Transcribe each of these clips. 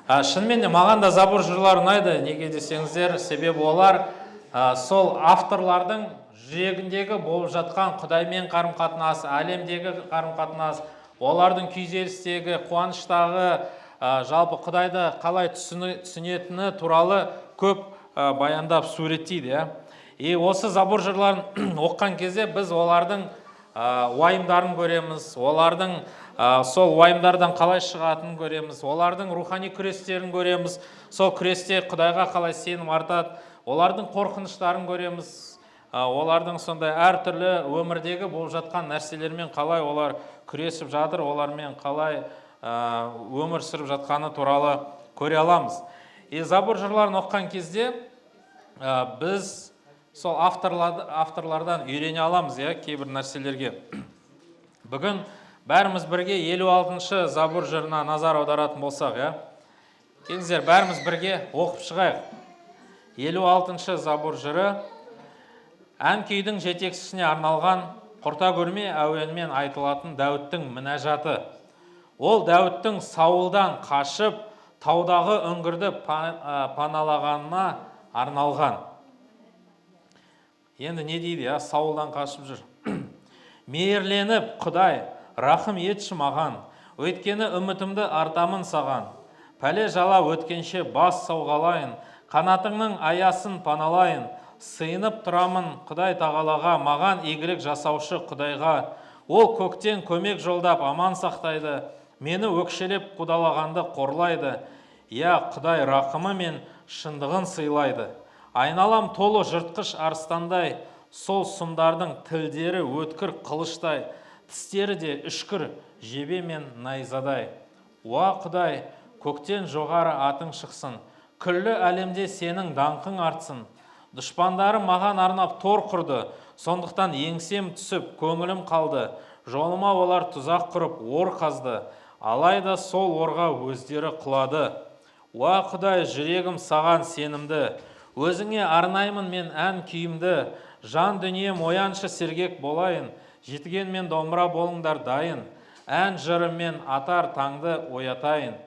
Шынымен де маған да забур жырлары ұнайды. Неге десеңіздер, себебі олар сол авторлардың жүрегіндегі болып жатқан Құдаймен қарым-қатынас, әлемдегі қарым-қатынас, олардың күйзелістегі, қуаныштағы, жалпы Құдайды қалай түсінетіні туралы көп баяндап суреттейді. И осы забур жырларын оққан кезде біз олардың уайымдарын көреміз, олардың сол уайымдардан қалай шығатынын көреміз, олардың рухани күрестерін көреміз, сол күресте Құдайға қалай сенім артады, олардың қорқыныштарын көреміз, олардың сондай әртүрлі өмірдегі болып жатқан нәрселермен қалай олар күресіп жатыр, олармен қалай өмір сүріп жатқаны туралы көре аламыз. И забур жырларын оққан кезде біз сол авторлардан үйрене аламыз, кейбір нәрселерге. Бүгін бәріміз бірге 56-шы забур жырына назар аударатын болсақ, келіңіздер, бәріміз бірге оқып шығайық. 56-шы забур жыры ән күйдің жетекшісіне арналған құрта көрме әуенмен айтылатын Дәуіттің мінәжаты. Ол Дәуіттің Саулдан қашып, таудағы үңгірді паналағанына арналған. Енді не дейді, Саулдан қашып жүр. Мейірленіп, Құдай, рахым етші маған, өйткені үмітімді артамын саған. Пәле жала өткенше бас сауғалайын, қанатыңның аясын паналайын. Сыйынып тұрамын Құдай тағалаға, маған игілік жасаушы Құдайға. Ол көктен көмек жолдап аман сақтайды, мені өкшелеп қудалағанды қорлайды. Құдай рақымы мен шындығын сыйлайды. Айналам толы жыртқыш арыстандай, сол сұмдардың тілдері өткір қылыштай, тістері де үшкір жебе мен найзадай. Құдай, көктен жоғары атың шықсын, күллі әлемде сенің даңқың артсын. Дұшпандары маған арнап тор құрды, сондықтан еңсем түсіп, көңілім қалды. Жолыма олар тұзақ құрып, ор қазды, алайда сол орға өздері құлады. Құдай, жүрегім саған сенімді, өзіңе арнаймын мен ән күйімді. Жан дүнием ояншы сергек болайын, жетіген мен домбыра болыңдар дайын. Ән жырымен атар таңды оятайын.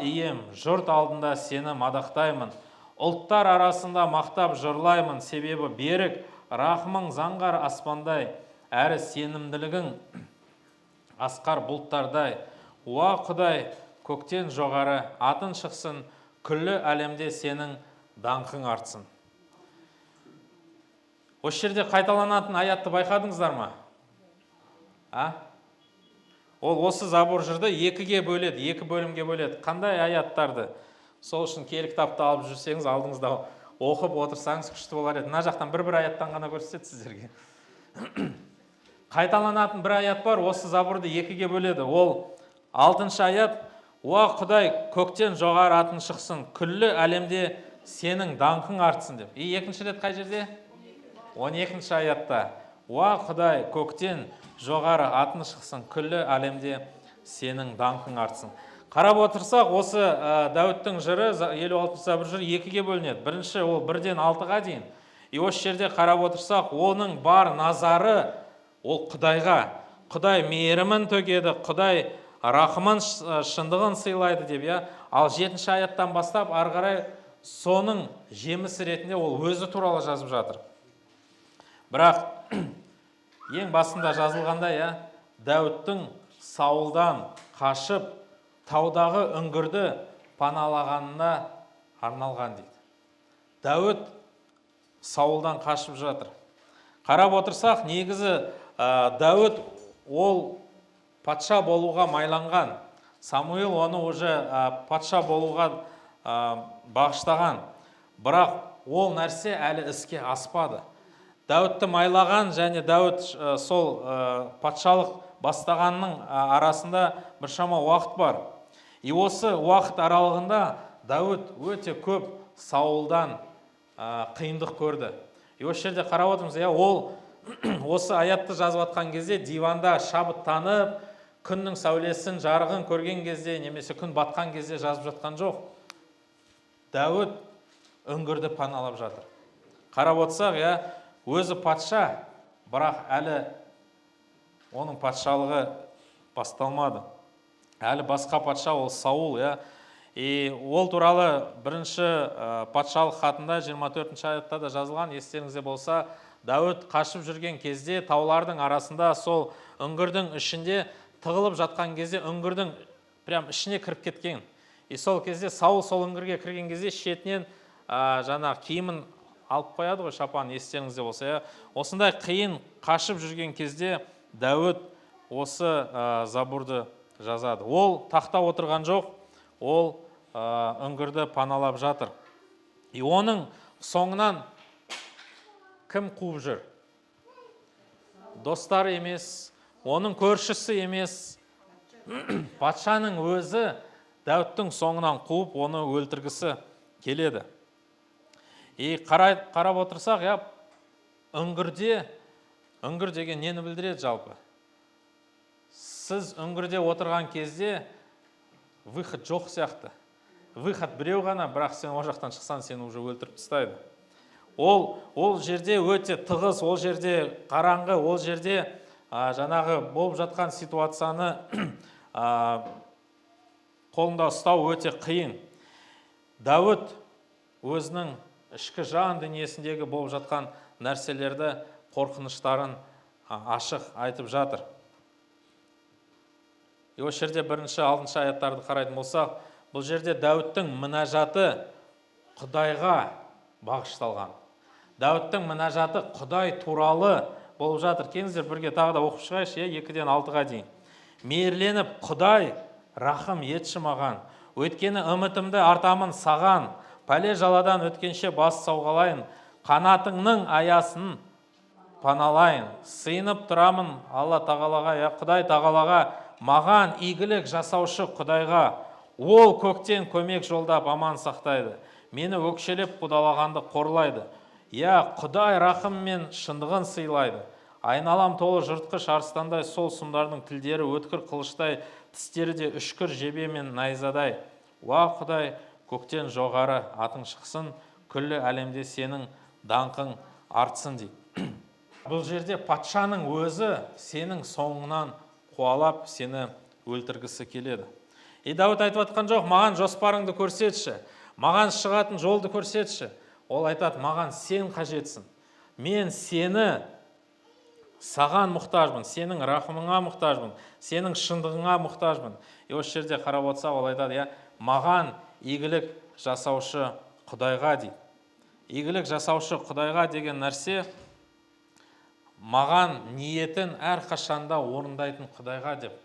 Ием, жұрт алдында сені мадақтаймын. Ұлттар арасында мақтап жырлаймын, себебі берік, рахымың заңғар аспандай, әрі сенімділігің асқар бұлттардай. Құдай, көктен жоғары атың шықсын, күллі әлемде сенің даңқың артсын. Осы жерде қайталанатын аятты байқадыңыздар ма? Ол осы забур жырды екіге бөледі, екі бөлімге бөледі. Қандай аяттарды? Сол үшін киелі кітапты алып жүрсеңіз, алдыңызда оқып отырсаңыз күшті болар еді. Мына жақтан бір аяттан ғана көрсетеді сіздерге. Қайталанатын бір аят бар, осы забурды екіге бөледі. Ол 6-шы аят. Құдай, көктен жоғары атың шықсын, күллі әлемде сенің даңқың артсын деп. Екінші рет қай жерде? 12-шы аятта. Құдай, көктен жоғары атың шықсын, күллі әлемде сенің даңқың артсын. Қарап отырсақ, осы Дәуіттің жыры, 56-шы забур жыры екіге бөлінеді. Бірінші ол 1-ден 6-ға дейін. Осы жерде қарап отырсақ, оның бар назары ол Құдайға. Құдай мейірімін төгеді, Құдай рақымын шындығын сыйлайды деп. Ал 7-ші аяттан бастап ары қарай соның жемісі ретінде ол өзі туралы жазып жатыр. Бірақ ең басында жазылғандай, Дәуіттің Саулдан қашып, таудағы үңгірді паналағанына арналған дейді. Дәуіт Саулдан қашып жатыр. Қарап отырсақ, негізі Дәуіт ол патша болуға майланған. Самуил оны уже патша болуға бағыштаған. Бірақ ол нәрсе әлі іске аспады. Дәуітті майлаған және Дәуіт сол патшалық бастағанның арасында біршама уақыт бар. Осы уақыт аралығында Дәуіт өте көп Саулдан қиындық көрді. Осы жерде қарап отырмыз, ол осы аятты жазып атқан кезде диванда шабыттанып, күннің сәулесін, жарығын көрген кезде, немесе күн батқан кезде жазып жатқан жоқ. Дәуіт үңгірді паналап жатыр. Қарап отырсақ, өзі патша, бірақ әлі оның патшалығы басталмады. Әлі басқа патша ол Саул. Ол туралы бірінші патшалық хатында 24-ші аятта да жазылған. Естеріңізде болса, Дәуіт қашып жүрген кезде таулардың арасында сол үңгірдің ішінде тығылып жатқан кезде үңгірдің прям ішіне кіріп кеткен. Сол кезде Саул сол үңгірге кірген кезде шетінен жаңағы киімін алып қояды ғой, шапан, естеріңізде болса. Осындай қиын қашып жүрген кезде Дәуіт осы забурды жазады. Ол тақта отырған жоқ, ол үңгірді паналап жатыр. Оның соңынан кім қуып жүр? Достары емес, оның көршісі емес, патшаның өзі Дәуіттің соңынан қуып, оны өлтіргісі келеді. Қарап отырсақ, үңгір деген нені білдіреді жалпы? Сіз үңгірде отырған кезде выход жоқ сияқты. Выход біреу ғана, бірақ сен о жақтан шықсан, сені уже өлтіріп тастайды. Ол жерде өте тығыз, ол жерде қараңғы, ол жерде жаңағы болып жатқан ситуацияны қолында ұстау өте қиын. Дәуіт өзінің ішкі жан дүниесіндегі болып жатқан нәрселерді, қорқыныштарын ашық айтып жатыр. Осы жерде 1-6 аяттарды қарайтын болсақ, бұл жерде Дәуіттің мінәжаты Құдайға бағышталған. Дәуіттің мінәжаты Құдай туралы болып жатыр. Келіңіздер бірге тағы да оқып шығайықшы, 2-ден 6-ға дейін. Мейірленіп, Құдай рахым етші маған, өйткені үмітімді артамын саған, пәле жаладан өткенше бас сауғалайын, қанатыңның аясын паналайын, сыйынып тұрамын Алла тағалаға, Құдай тағалаға, маған игілік жасаушы Құдайға, ол көктен көмек жолдап аман сақтайды, мені өкшелеп қудалағанды қорлайды. Құдай рахым мен шындығын сыйлайды. Айналам толы жыртқыш арыстандай, сол сұмдардың тілдері өткір қылыштай, тістері де үшкір жебе мен найзадай. Құдай, көктен жоғары атың шықсын, күллі әлемде сенің даңқың артсын дейді. Бұл жерде патшаның өзі сенің соңынан қуалап, сені өлтіргісі келеді. Дәуіт айтып атқан жоқ, маған жоспарыңды көрсетші, маған шығатын жолды көрсетші. Ол айтады, маған сен қажетсің. Мен сені саған мұқтажбын, сенің рахымыңа мұқтажбын, сенің шындығыңа мұқтажбын. Осы жерде қарап отырсақ, ол айтады, маған игілік жасаушы Құдайға дейді. Игілік жасаушы Құдайға деген нәрсе маған ниетін әр қашанда орындайтын Құдайға деп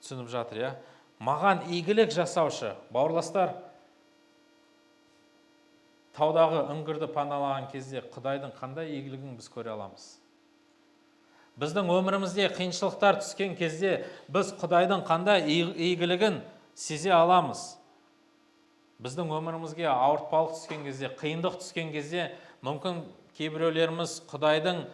түсініп жатыр. Маған игілік жасаушы. Бауырластар, таудағы үңгірді паналаған кезде Құдайдың қандай игілігін біз көре аламыз? Біздің өмірімізде қиыншылықтар түскен кезде біз Құдайдың қандай игілігін сезе аламыз? Біздің өмірімізге ауыртпалық түскен кезде, қиындық түскен кезде, мүмкін кейбіреулеріміз Құдайдың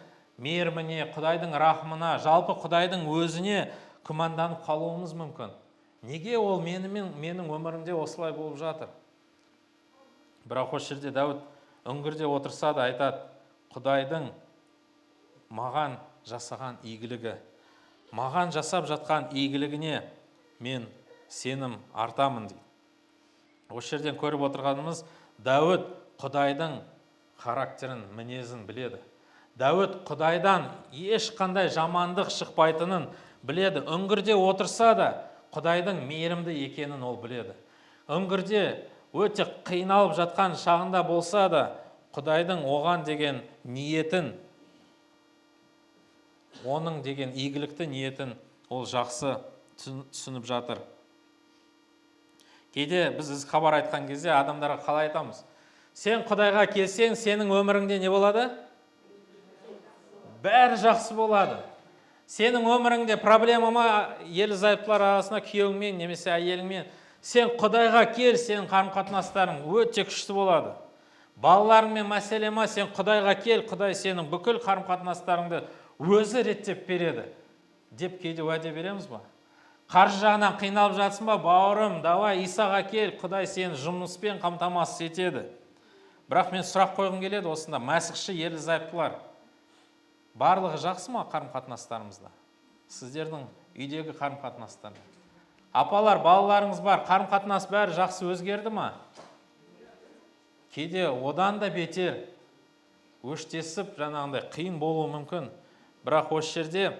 мейіріміне, Құдайдың рахымына, жалпы Құдайдың өзіне күмәнданып қалуымыз мүмкін. Неге ол менің өмірімде осылай болып жатыр? Бірақ осы жерде Дәуіт үңгірде отырса да айтады, Құдайдың маған жасаған игілігі, маған жасап жатқан игілігіне мен сенім артамын дейді. Осы жерден көріп отырғанымыз, Дәуіт Құдайдың характерін, мінезін біледі. Дәуіт Құдайдан ешқандай жамандық шықпайтынын біледі. Үңгірде отырса да Құдайдың мейірімді екенін ол біледі. Үңгірде өте қиналып жатқан шағында болса да Құдайдың оған деген ниетін, оның деген игілікті ниетін ол жақсы түсініп жатыр. Кейде біз хабар айтқан кезде адамдарға қалай айтамыз? Сен Құдайға келсең, сенің өміріңде не болады? Бәрі жақсы болады. Сенің өміріңде проблема ма, ерлі-зайыптылар арасында күйеуіңмен немесе әйеліңмен? Сен Құдайға кел, сенің қарым-қатынастарың өте күшті болады. Балаларыңмен мәселе ма, сен Құдайға кел, Құдай сенің бүкіл қарым-қатынастарыңды өзі реттеп береді. Деп кейде уәде береміз ба? Қаржы жағынан қиналып жатсың ба, бауырым, давай Исаға кел, Құдай сені жұмыспен қамтамасыз етеді. Бірақ мен сұрақ қойғым келеді осында, мәсіхші ерлі-зайыптылар. Барлығы жақсы ма қарым-қатынастарымызда? Сіздердің үйдегі қарым-қатынастар. Апалар, балаларыңыз бар, қарым-қатынас бәрі жақсы өзгерді ма? Кейде одан да бетер өштесіп, жаңағындай қиын болуы мүмкін. Бірақ осы жерде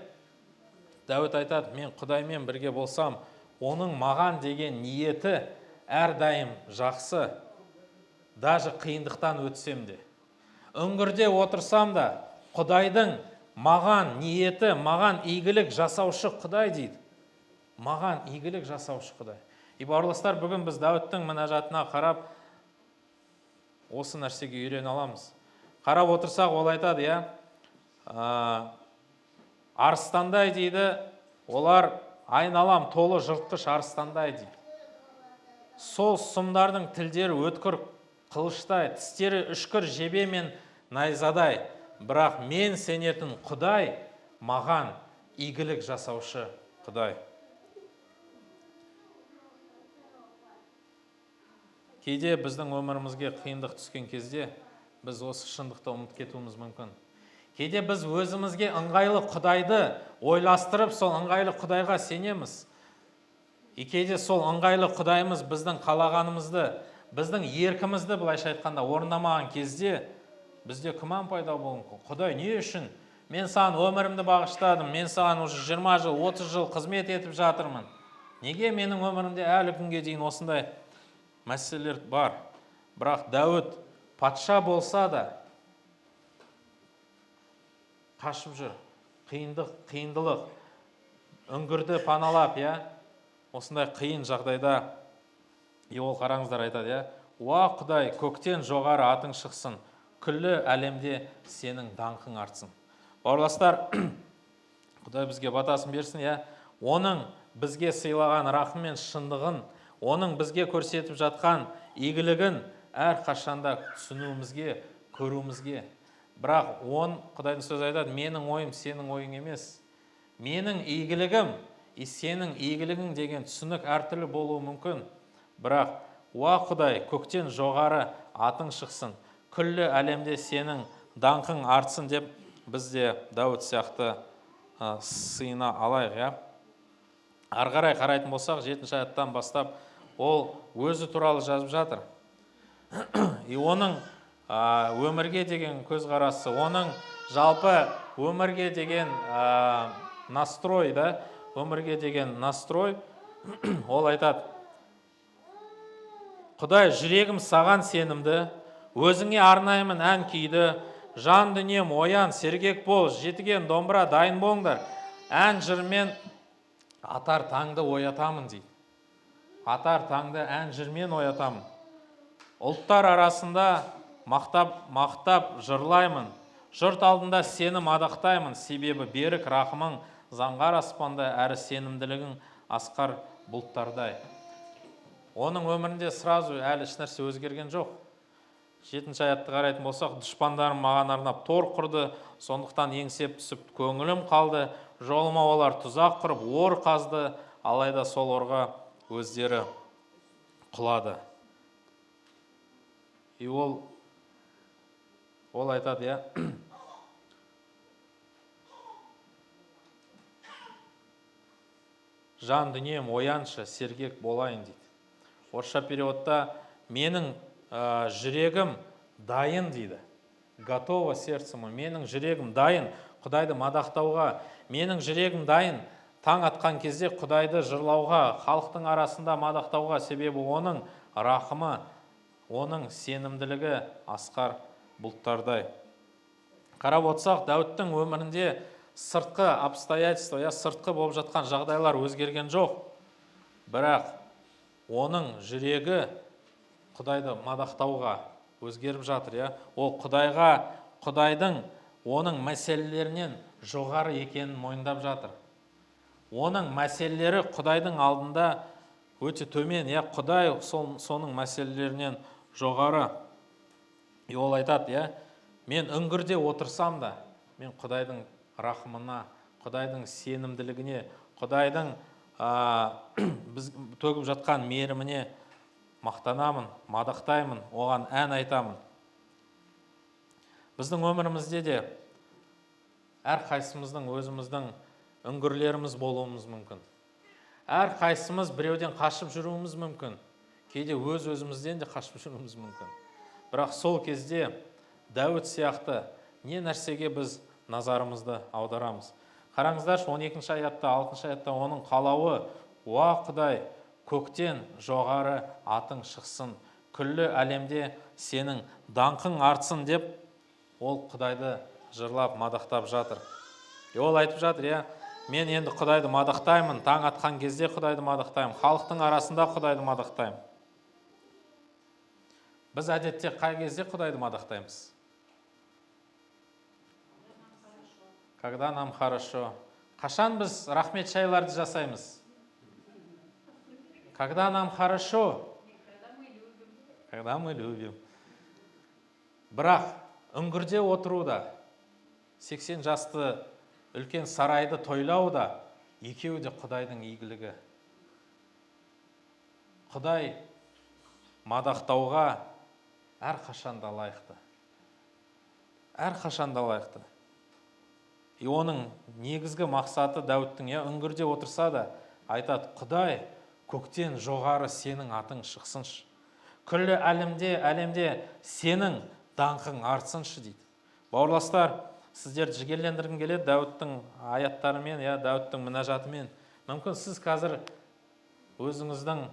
Дәуіт айтады, мен Құдаймен бірге болсам, оның маған деген ниеті әрдайым жақсы, даже қиындықтан өтсем де. Үңгірде отырсам да, Құдайдың маған ниеті, маған игілік жасаушы Құдай дейді. Маған игілік жасаушы Құдай. И бауырластар, бүгін біз Дәуіттің мінәжатына қарап, осы нәрсеге үйрене аламыз. Қарап отырсақ, ол айтады, арыстандай дейді, олар айналам толы жыртқыш арыстандай дейді. Сол сұмдардың тілдері өткір қылыштай, тістері үшкір жебе мен найзадай. Бірақ мен сенетін Құдай маған игілік жасаушы Құдай. Кейде біздің өмірімізге қиындық түскен кезде біз осы шындықты ұмытып кетуіміз мүмкін. Кейде біз өзімізге ыңғайлы Құдайды ойластырып, сол ыңғайлы Құдайға сенеміз. Кейде сол ыңғайлы Құдайымыз біздің қалағанымызды, біздің еркімізді былайша айтқанда орындамаған кезде бізде күмән пайда болуы мүмкін. Құдай не үшін? Мен саған өмірімді бағыштадым, мен саған уже 20 жыл, 30 жыл қызмет етіп жатырмын. Неге менің өмірімде әлі күнге дейін осындай мәселелер бар? Бірақ Дәуіт патша болса да қашып жүр. Қиындылық, үңгірді паналап, осындай қиын жағдайда, ол қараңыздар айтады, уа Құдай, көктен жоғары атың шықсын, күллі әлемде сенің даңқың артсын. Бауырластар, Құдай бізге батасын берсін, оның бізге сыйлаған рахым мен шындығын, оның бізге көрсетіп жатқан игілігін әр қашанда түсінуімізге, көруімізге. Бірақ Құдайдың сөзі айтады, менің ойым сенің ойың емес. Менің игілігім, сенің игілігің деген түсінік әртүрлі болуы мүмкін. Бірақ, уа Құдай, көктен жоғары атың шықсын, күллі әлемде сенің даңқың артсын деп, бізде Дәуіт сияқты сыйына алайық. Арғарай қарайтын болсақ, 7-ші аяттан бастап, ол өзі туралы жазып жатыр. Оның өмірге деген көзқарасы, оның жалпы өмірге деген настрой, өмірге деген настрой, ол айтады, Құдай, жүрегім саған сенімді, өзіңе арнаймын ән күйді, жан дүнием оян, сергек бол, жетіген домбыра дайын болыңдар, ән жырмен атар таңды оятамын дейді. Атар таңды ән жырмен оятамын. Ұлттар арасында мақтап жырлаймын. Жұрт алдында сені мадақтаймын, себебі берік рақымың заңғар аспанда, әрі сенімділігің асқар бұлттардай. Оның өмірінде сразу әлі ешнәрсе өзгерген жоқ. 7-ші аятты қарайтын болсақ, дұшпандарым маған арнап тор құрды, сондықтан еңсеп түсіп көңілім қалды, жолыма олар тұзақ құрып ор қазды, алайда сол орға өздері құлады. Ол айтады, жан дүнием ояншы, сергек болайын дейді. Орысша переводта менің жүрегім дайын дейді. Готово сердце мой. Менің жүрегім дайын Құдайды мадақтауға. Менің жүрегім дайын таң атқан кезде Құдайды жырлауға, халықтың арасында мадақтауға, себебі оның рақымы, оның сенімділігі асқар бұлттардай. Қарап отырсақ, Дәуіттің өмірінде сыртқы обстоятельства, сыртқы болып жатқан жағдайлар өзгерген жоқ. Бірақ оның жүрегі Құдайды мадақтауға өзгеріп жатыр. Ол Құдайдың оның мәселелерінен жоғары екенін мойындап жатыр. Оның мәселелері Құдайдың алдында өте төмен. Құдай соның мәселелерінен жоғары. Ол айтады, мен үңгірде отырсам да, мен Құдайдың рахымына, Құдайдың сенімділігіне, Құдайдың біз төгіп жатқан мейіріміне мақтанамын, мадақтаймын, оған ән айтамын. Біздің өмірімізде де әр қайсымыздың өзіміздің үңгірлеріміз болуымыз мүмкін. Әр қайсымыз біреуден қашып жүруіміз мүмкін. Кейде өзімізден де қашып жүруіміз мүмкін. Бірақ сол кезде Дәуіт сияқты не нәрсеге біз назарымызды аударамыз? Қараңыздаршы, 12-ші аятта, 6-ші аятта оның қалауы: «Уа Құдай, көктен жоғары атың шықсын, күллі әлемде сенің даңқың артсын» деп ол Құдайды жырлап, мадақтап жатыр. Ол айтып жатыр, мен енді Құдайды мадақтаймын, таң атқан кезде Құдайды мадақтаймын, халықтың арасында Құдайды мадақтаймын. Біз әдетте қай кезде Құдайды мадақтаймыз? Когда нам хорошо. Қашан біз рахмет шайларды жасаймыз? Когда нам хорошо. Когда мы любим. Бірақ үңгірде отыруда, 80 жасты үлкен сарайды тойлауда, екеуі де Құдайдың игілігі. Құдай мадақтауға әрқашанда лайықты. Әрқашанда лайықты. Оның негізгі мақсаты Дәуіттің, үңгірде отырса да, айтады: Құдай, көктен жоғары сенің атың шықсыншы. Күллі әлемде сенің даңқың артсыншы дейді. Бауырластар, сіздерді жігерлендіргім келеді Дәуіттің аяттарымен, Дәуіттің мінәжатымен. Мүмкін сіз қазір өзіңіздің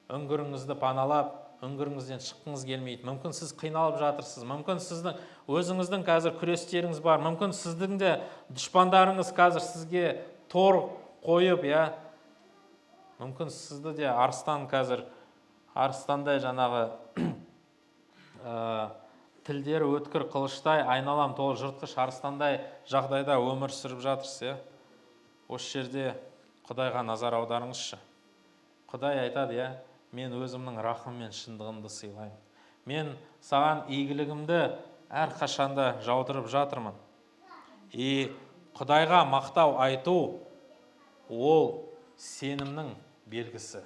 үңгіріңізді паналап, үңгіріңізден шыққыңыз келмейді. Мүмкін сіз қиналып жатырсыз. Мүмкін сіздің өзіңіздің қазір күрестеріңіз бар. Мүмкін сіздің де дұшпандарыңыз қазір сізге тор қойып, мүмкін сізді де арыстандай жаңағы тілдері өткір қылыштай, айналам толы жыртқыш арыстандай жағдайда өмір сүріп жатырсыз. Осы жерде Құдайға назар аударыңызшы. Құдай айтады: мен өзімнің рахым мен шындығымды сыйлаймын. Мен саған игілігімді әрқашанда жаудырып жатырмын. Құдайға мақтау айту ол сенімнің белгісі.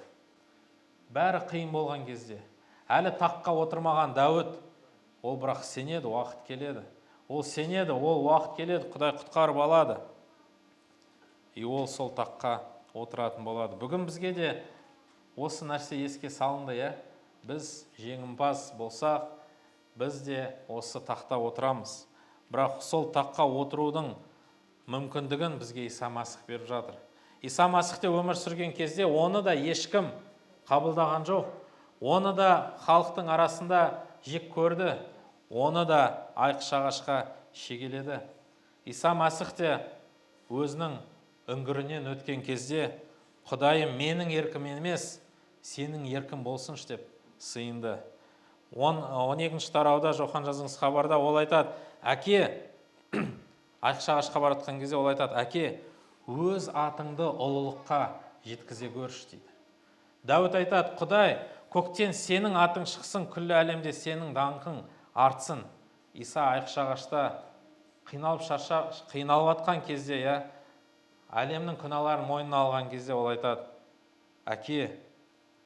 Бәрі қиын болған кезде, әлі таққа отырмаған Дәуіт, ол бірақ сенеді, уақыт келеді. Ол сенеді, ол уақыт келеді, Құдай құтқарып алады. Ол сол таққа отыратын болады. Бүгін бізге де осы нәрсе еске салынды. Біз жеңімпаз болсақ, біз де осы тақта отырамыз. Бірақ сол таққа отырудың мүмкіндігін бізге Иса Масих беріп жатыр. Иса Масихте өмір сүрген кезде оны да ешкім қабылдаған жоқ. Оны да халықтың арасында жек көрді. Оны да айқыш-ағашқа шегеледі. Иса Масихте өзінің үңгірінен өткен кезде: Құдайым, менің еркім емес, сенің еркін болсыншы деп сыйынды. 12-ші тарауда Жохан жазған хабарда ол айтады: әке, айқыш-ағашқа баратқан кезде ол айтады: әке, өз атыңды ұлылыққа жеткізе көрші дейді. Дәуіт айтады: Құдай, көктен сенің атың шықсын, күллі әлемде сенің даңқың артсын. Иса айқыш-ағашта қиналып атқан кезде, әлемнің күнәларын мойнына алған кезде ол айтады: әке,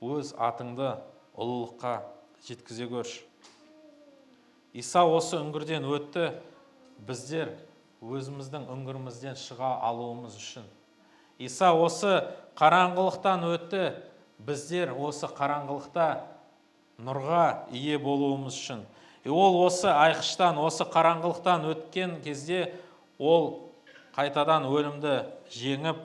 өз атыңды ұлылыққа жеткізе көрші. Иса осы үңгірден өтті, біздер өзіміздің үңгірімізден шыға алуымыз үшін. Иса осы қараңғылықтан өтті, біздер осы қараңғылықта нұрға ие болуымыз үшін. Ол осы айқыштан, осы қараңғылықтан өткен кезде ол қайтадан өлімді жеңіп,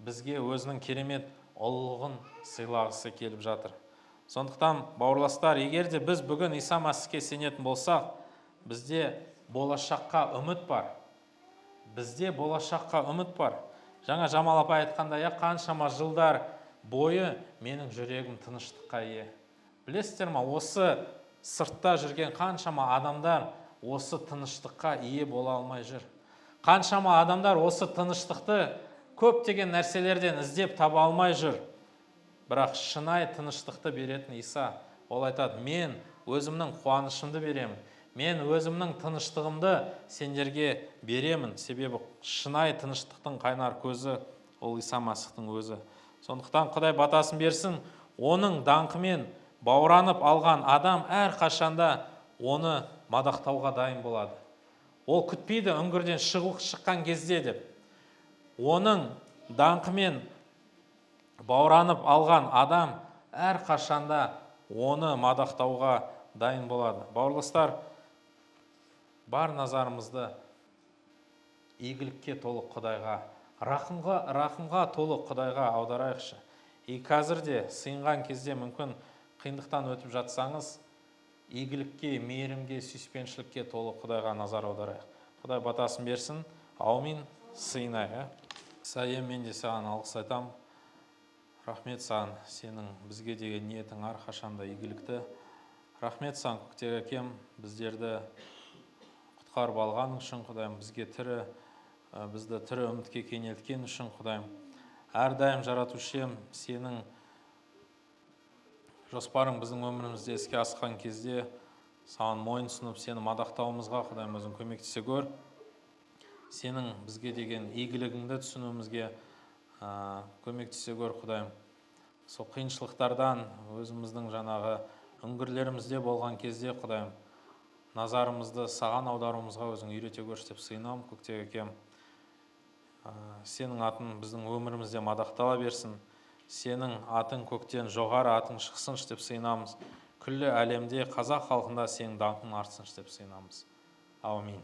бізге өзінің керемет ұлылығын сыйлағысы келіп жатыр. Сондықтан, бауырластар, егер де біз бүгін Иса Масихке сенетін болсақ, бізде болашаққа үміт бар. Бізде болашаққа үміт бар. Жаңа Жамал апай айтқандай, қаншама жылдар бойы менің жүрегім тыныштыққа ие. Білесіздер ма, осы сыртта жүрген қаншама адамдар осы тыныштыққа ие бола алмай жүр. Қаншама адамдар осы тыныштықты көптеген нәрселерден іздеп таба алмай жүр. Бірақ шынайы тыныштықты беретін Иса, ол айтады: мен өзімнің қуанышымды беремін. Мен өзімнің тыныштығымды сендерге беремін. Себебі шынайы тыныштықтың қайнар көзі ол Иса Масихтың өзі. Сондықтан Құдай батасын берсін, оның даңқымен бауранып алған адам әр қашанда оны мадақтауға дайын болады. Ол күтпейді үңгірден шыққан кезде деп. Оның даңқымен бауранып алған адам әр қашанда оны мадақтауға дайын болады. Бауырластар, бар назарымызды игілікке толы Құдайға, рақымға толы Құдайға аударайықшы. Қазір де сыйынған кезде мүмкін қиындықтан өтіп жатсаңыз, игілікке, мейірімге, сүйіспеншілікке толы Құдайға назар аударайық. Құдай батасын берсін. Аумин. Сыйынайық. Сәйем, мен де саған алғыс айтам. Рахмет саған, сенің бізге деген ниетің әрқашанда игілікті. Рахмет саған, көктегі әкем, біздерді құтқарып алған үшін, Құдайым, бізді тірі үмітке кенелткен үшін, Құдайым, әрдайым жаратушым, сенің жоспарың біздің өмірімізде іске асқан кезде саған мойынсұнып, сені мадақтауымызға, Құдайым, өзің көмектесе көр. Сенің бізге деген игілігіңді түсінуімізге көмектесе көр, Құдайым. Сол қиыншылықтардан өзіміздің жаңағы үңгірлерімізде болған кезде, Құдайым, назарымызды саған аударуымызға өзің үйрете көрші деп сыйынам, көктегі әкем. Сенің атың біздің өмірімізде мадақтала берсін. Сенің атың көктен жоғары атың шықсыншы деп сыйынамыз. Күллі әлемде, қазақ халқында сенің даңқың артсыншы деп сыйынамыз. Аумин.